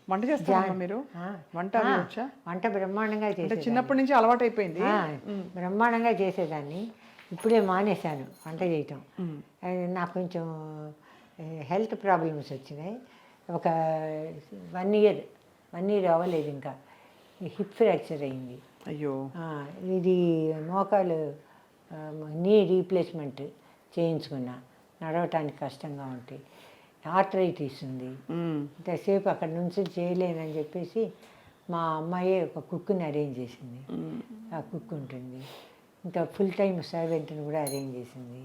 వంట చేస్తారా మీరు? వంట అది వచ్చా? వంట బ్రహ్మాండంగా అంటే చేసేదాన్ని. చిన్నప్పటి నుంచి అలవాటు అయిపోయింది. బ్రహ్మాండంగా చేసేదాన్ని. ఇప్పుడే మానేశాను వంట చేయటం. నాకు కొంచెం హెల్త్ ప్రాబ్లమ్స్ వచ్చినాయి. ఒక 1 ఇయర్ అవ్వలేదు ఇంకా. హిప్ ఫ్రాక్చర్ అయింది. అయ్యో. ఇది మోకాలు నీ రీప్లేస్మెంట్ చేయించుకున్నా. నడవటానికి కష్టంగా ఉంటాయి. ఆర్థరైటిస్ ఉంది. ఇంతసేపు అక్కడ నుంచి చేయలేనని చెప్పేసి మా అమ్మాయి ఒక కుక్ని అరేంజ్ చేసింది. ఆ కుక్ ఉంటుంది. ఇంకా ఫుల్ టైం సర్వెంట్ని కూడా అరేంజ్ చేసింది.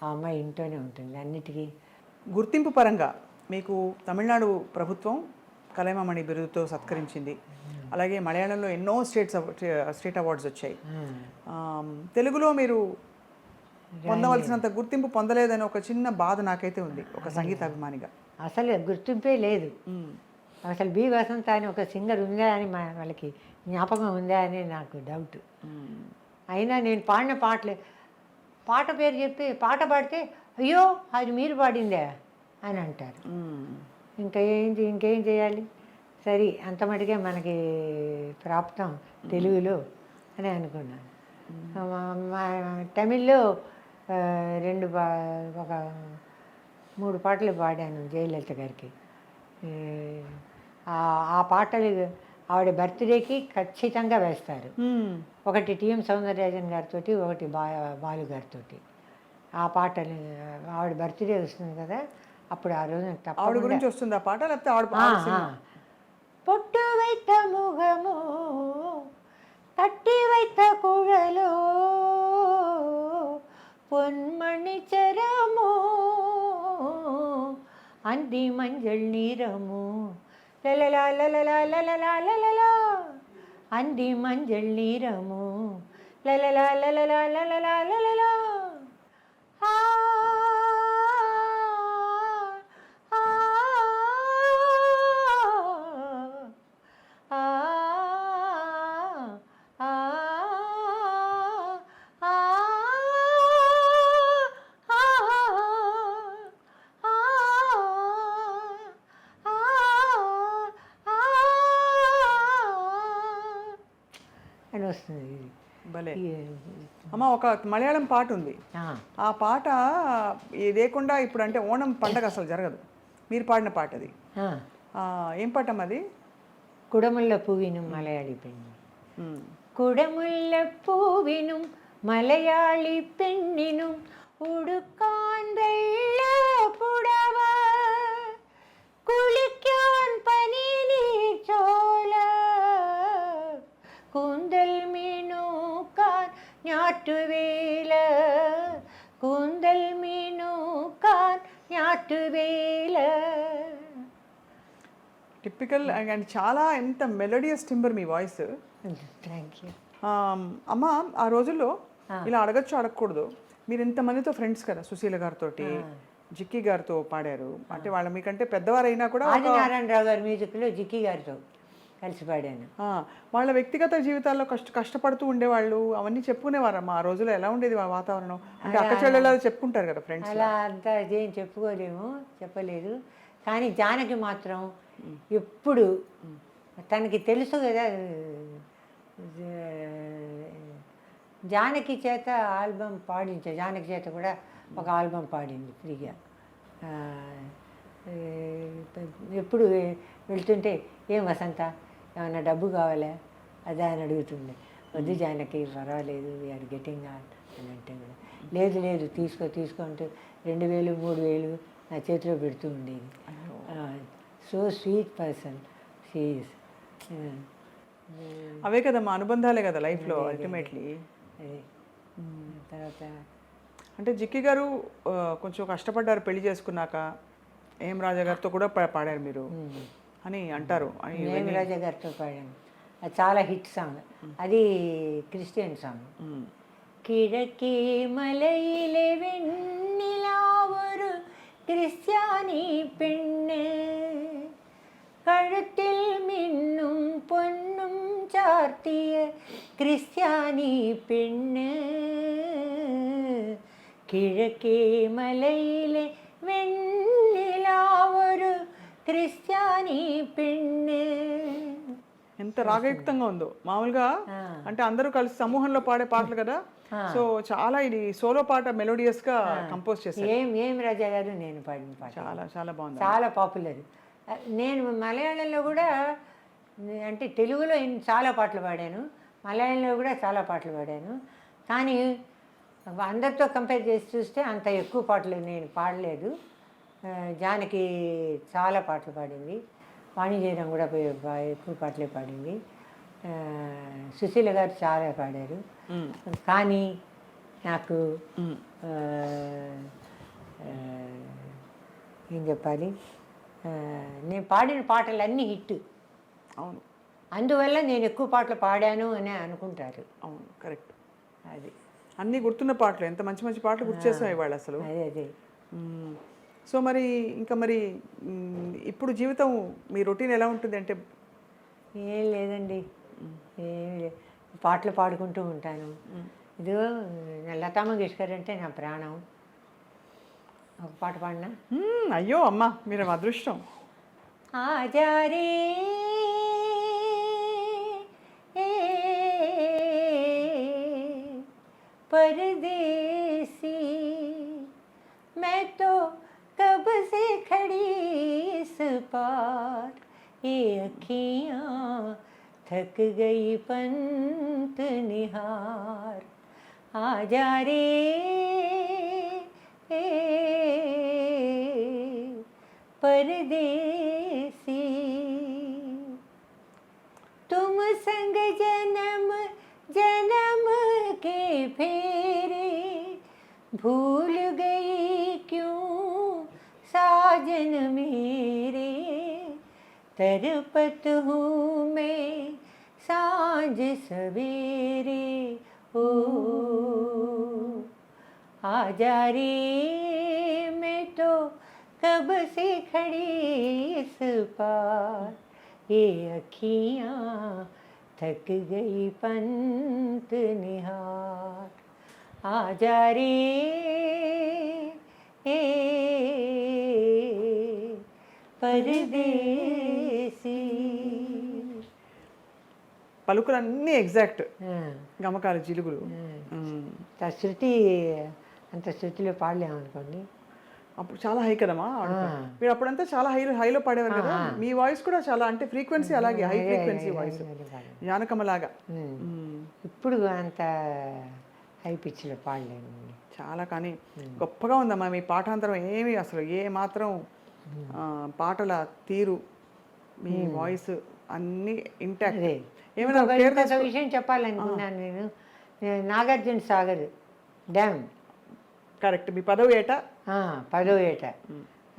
ఆ అమ్మాయి ఇంట్లోనే ఉంటుంది అన్నిటికీ. గుర్తింపు పరంగా మీకు తమిళనాడు ప్రభుత్వం కలైమామణి బిరుదుతో సత్కరించింది. అలాగే మలయాళంలో ఎన్నో స్టేట్ అవార్డ్స్ వచ్చాయి. తెలుగులో మీరు పొందవలసినంత గుర్తింపు పొందలేదని ఒక చిన్న బాధ నాకైతే ఉంది ఒక సంగీత అభిమానిగా. అసలు గుర్తింపే లేదు. అసలు బి వసంత అని ఒక సింగర్ ఉందా అని వాళ్ళకి జ్ఞాపకం ఉందా అని నాకు డౌట్. అయినా నేను పాడిన పాట పేరు చెప్పి పాట పాడితే అయ్యో అది మీరు పాడిందే అని అంటారు. ఇంకేం చేయాలి? సరే అంత మటుకే మనకి ప్రాప్తం తెలుగులో అని అనుకున్నాను. తమిళ్లో 3 పాటలు పాడాను జయలలిత గారికి. ఆ పాటలు ఆవిడ బర్త్డేకి ఖచ్చితంగా వేస్తారు. ఒకటి టిఎం సౌందరరాజన్ గారితో, ఒకటి బాలు గారితో. ఆ పాటలు ఆవిడ బర్త్డే వస్తుంది కదా, అప్పుడు ఆ రోజు ఆవిడ గురించి వస్తుంది ఆ పాట. లేకపోతే పొట్టు వైత ముఖము తట్టి వైత కుഴలో பொன்மணி சரமோ அந்தி மஞ்சள் நீரமோ லலலா லலலா லலலா லலலா அந்தி மஞ்சள் நீரமோ லலலா லலலா லலலா லலலா ஆ అని వస్తుంది. భలే అమ్మ. ఒక మలయాళం పాట ఉంది. ఆ పాట లేకుండా ఇప్పుడు అంటే ఓణం పండగ అసలు జరగదు. మీరు పాడిన పాట అది. ఏం పాట అమ్మ అది? కుడముళ్ళ పూవిനും మలయాళి పెన్ను. കുടമുല്ല പൂവിനും മലയാളി പെണ്ണിനും ഉടുക്കാൻ വെള്ള പുടവ കുളിക്കാൻ പനിനീർ ചോല കൂന്തൽ മീനൂക്കാൻ ഞാറ്റുവേല കൂന്തൽ മീനൂക്കാൻ ഞാറ്റുവേല. టిపికల్ అండ్ చాలా ఎంత melodious timber me voice. Thank you అమ్మ. ఆ రోజుల్లో ఇలా అడగచ్చు అడగకూడదు. మీరు ఇంతమందితో ఫ్రెండ్స్ కదా, సుశీల గారితో, జిక్కీ గారితో పాడారు. అంటే వాళ్ళ మీకంటే పెద్దవారైనా కూడా ఆదినారాయణరావు గారి మ్యూజిక్లో జిక్కీ గారితో కలిసి పాడాను. వాళ్ళ వ్యక్తిగత జీవితాల్లో కష్టపడుతూ ఉండేవాళ్ళు, అవన్నీ చెప్పుకునేవారమ్మా. ఆ రోజుల్లో ఎలా ఉండేది వాతావరణం? అంటే అక్క చెల్లెలా చెప్పుకుంటారు కదా ఫ్రెండ్స్. అలా అంతా ఏం చెప్పుకోలేము, చెప్పలేదు. కానీ జానకి మాత్రం ఎప్పుడు తనకి తెలుసు కదా, జానకి చేత ఆల్బమ్ పాడించా. జానకి చేత కూడా ఒక ఆల్బమ్ పాడింది ఫ్రీగా. ఎప్పుడు వెళ్తుంటే ఏం వసంత ఏమన్నా డబ్బు కావాలా అదే అని అడుగుతుండే. వద్దు జానకి పర్వాలేదు, వీఆర్ గెటింగ్ ఆన్ అని అంటే కూడా లేదు తీసుకుంటూ 2000 3000 నా చేతిలో పెడుతూ ఉండేది. So sweet person she is. అవే కదా మా అనుబంధాలే కదా లైఫ్లో అల్టిమేట్లీ. తర్వాత అంటే జిక్కి గారు కొంచెం కష్టపడ్డారు పెళ్లి చేసుకున్నాక. ఏం రాజా గారితో కూడా పాడారు మీరు అని అంటారు. ఏం రాజా గారితో పాడాను. అది చాలా హిట్ సాంగ్. అది క్రిస్టియన్ సాంగ్. കിഴക്കേ മലയിലെ വെണ്ണിലാവൊരു ക്രിസ്ത്യാനി പെണ്ണ് കഴുത്തിൽ മിന്നും പൊന്നും ചാർത്തിയ ക്രിസ്ത്യാനി പെണ്ണ് കിഴക്കേ മലയിലെ വെണ്ണിലാവൊരു క్రిస్టియానీ పిన్నే. ఎంత రాగయుక్తంగా ఉందో మామూలుగా. అంటే అందరూ కలిసి సమూహంలో పాడే పాటలు కదా, సో చాలా ఇది సోలో పాట మెలోడియస్ గా కంపోజ్ చేశారు. ఏం రాజా గారు నేను పాడిన పాట చాలా చాలా బాగుంది. చాలా పాపులర్. నేను మలయాళంలో కూడా, అంటే తెలుగులో చాలా పాటలు పాడాను, మలయాళంలో కూడా చాలా పాటలు పాడాను. కానీ అందరితో కంపేర్ చేసి చూస్తే అంత ఎక్కువ పాటలు నేను పాడలేదు. జానకి చాలా పాటలు పాడింది, వాణిజ్యం కూడా ఎక్కువ పాటలే పాడింది, సుశీల గారు చాలా పాడారు. కానీ నాకు ఏం చెప్పాలి, నేను పాడిన పాటలన్నీ హిట్. అవును, అందువల్ల నేను ఎక్కువ పాటలు పాడాను అని అనుకుంటారు. అవును, కరెక్ట్. అది అన్నీ గుర్తున్న పాటలు, ఎంత మంచి మంచి పాటలు గుర్తు చేసాం ఇవాళ అసలు. అదే. సో మరి ఇంకా మరి ఇప్పుడు జీవితం మీ రొటీన్ ఎలా ఉంటుంది అంటే? ఏం లేదండి, ఏం లేదు, పాటలు పాడుకుంటూ ఉంటాను. ఇదిగో లతా మంగేష్కర్ అంటే నా ప్రాణం. ఒక పాట పాడినా. అయ్యో అమ్మ, మీరు అదృష్టం. ఆజారే परदेसी मैं तो कब से खड़ी इस पार, ये अखियाँ थक गई पंत निहार, आजा रे परदेसी, तुम संग जन्म जन्म के फेरे, भूल गई क्यों साजन मेरे, तरपत हूँ मैं सांझ सवेरे, ओ आजा रे मैं तो कब से खड़ी इस पार, ये अखियाँ थक गई पंत निहार, आजा रे परदेसी. పలుకులన్నీ ఎగ్జాక్ట్, గమకాలు జిలుగులు. శృతి అంత శృతిలో పాడలేమనుకోండి. అప్పుడు చాలా హై కదమ్మా. మీరు అప్పుడంతా చాలా హైలో పాడేవారు కదా. మీ వాయిస్ కూడా చాలా, అంటే ఫ్రీక్వెన్సీ అలాగే హై ఫ్రీక్వెన్సీ వాయిస్, జానకమ్మలాగా. ఇప్పుడు అంత హై పిచ్లో పాడలేను చాలా. కానీ గొప్పగా ఉందమ్మా మీ పాఠాంతరం. ఏమి అసలు ఏ మాత్రం పాటల తీరు, మీ వాయిస్ అన్నీ ఇంటాక్ట్. ఏమైనా విషయం చెప్పాలనుకున్నాను నేను. నాగార్జున సాగర్ డ్యామ్ కరెక్ట్, మీ 10వ ఏట. 10వ ఏట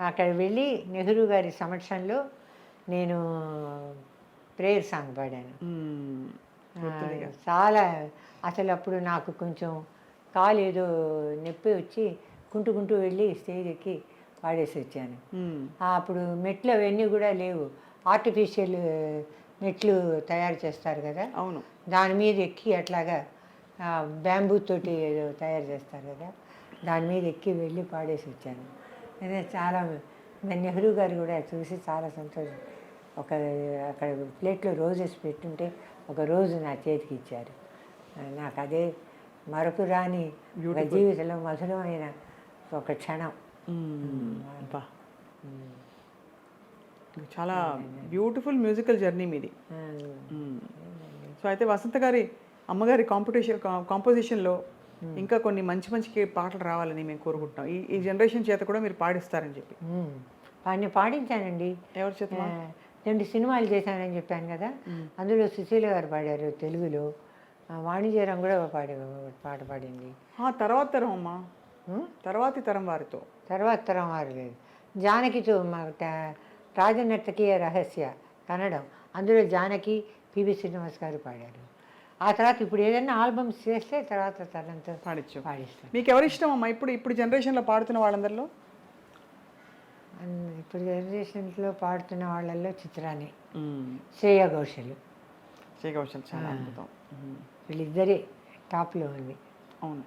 అక్కడ వెళ్ళి నెహ్రూ గారి సమక్షంలో నేను ప్రేయర్ సాంగ్ పాడాను. చాలా అసలు అప్పుడు నాకు కొంచెం కాలు ఏదో నొప్పి వచ్చి కుంటూ వెళ్ళి స్టేజ్ ఎక్కి పాడేసి వచ్చాను. అప్పుడు మెట్లు అవన్నీ కూడా లేవు, ఆర్టిఫిషియల్ మెట్లు తయారు చేస్తారు కదా. అవును, దాని మీద ఎక్కి అట్లాగా బ్యాంబూ తోటి ఏదో తయారు చేస్తారు కదా, దాని మీద ఎక్కి వెళ్ళి పాడేసి వచ్చాను. అదే చాలా నెహ్రూ గారు కూడా చూసి చాలా సంతోషం. అక్కడ ప్లేట్లో రోజెస్ పెట్టుంటే ఒక రోజు నా చేతికి ఇచ్చారు. నాకు అదే మరపురాని జీవితంలో మధురమైన ఒక క్షణం. చాలా బ్యూటిఫుల్ మ్యూజికల్ జర్నీ మీది. సో అయితే వసంత గారి అమ్మగారి కాంపోజిషన్లో ఇంకా కొన్ని మంచి మంచి పాటలు రావాలని మేము కోరుకుంటున్నాం. ఈ జనరేషన్ చేత కూడా మీరు పాడిస్తారని చెప్పి. పాడించానండి. ఎవరి చేత? 2 సినిమాలు చేశానని చెప్పాను కదా, అందులో సుశీల గారు పాడారు తెలుగులో, వాణిజ్యం కూడా పాట పాడింది. తర్వాత తరం అమ్మా, తర్వాతి తరం వారితో. తర్వాత తరం వారు లేదు, జానకితో రాజనర్తకీయ రహస్య కన్నడం, అందులో జానకి పివి శ్రీనివాస్ గారు పాడారు. ఆ తర్వాత ఇప్పుడు ఏదైనా ఆల్బమ్స్ చేస్తే తర్వాత తనంతో పాడిస్తాను. మీకు ఎవరు ఇష్టం అమ్మా ఇప్పుడు జనరేషన్లో పాడుతున్న వాళ్ళందరిలో? ఇప్పుడు జనరేషన్లో పాడుతున్న వాళ్ళల్లో చిత్రాన్ని, శ్రేయా ఘోషల్ చాలా అద్భుతం. వీళ్ళిద్దరే టాప్లో ఉంది. అవును.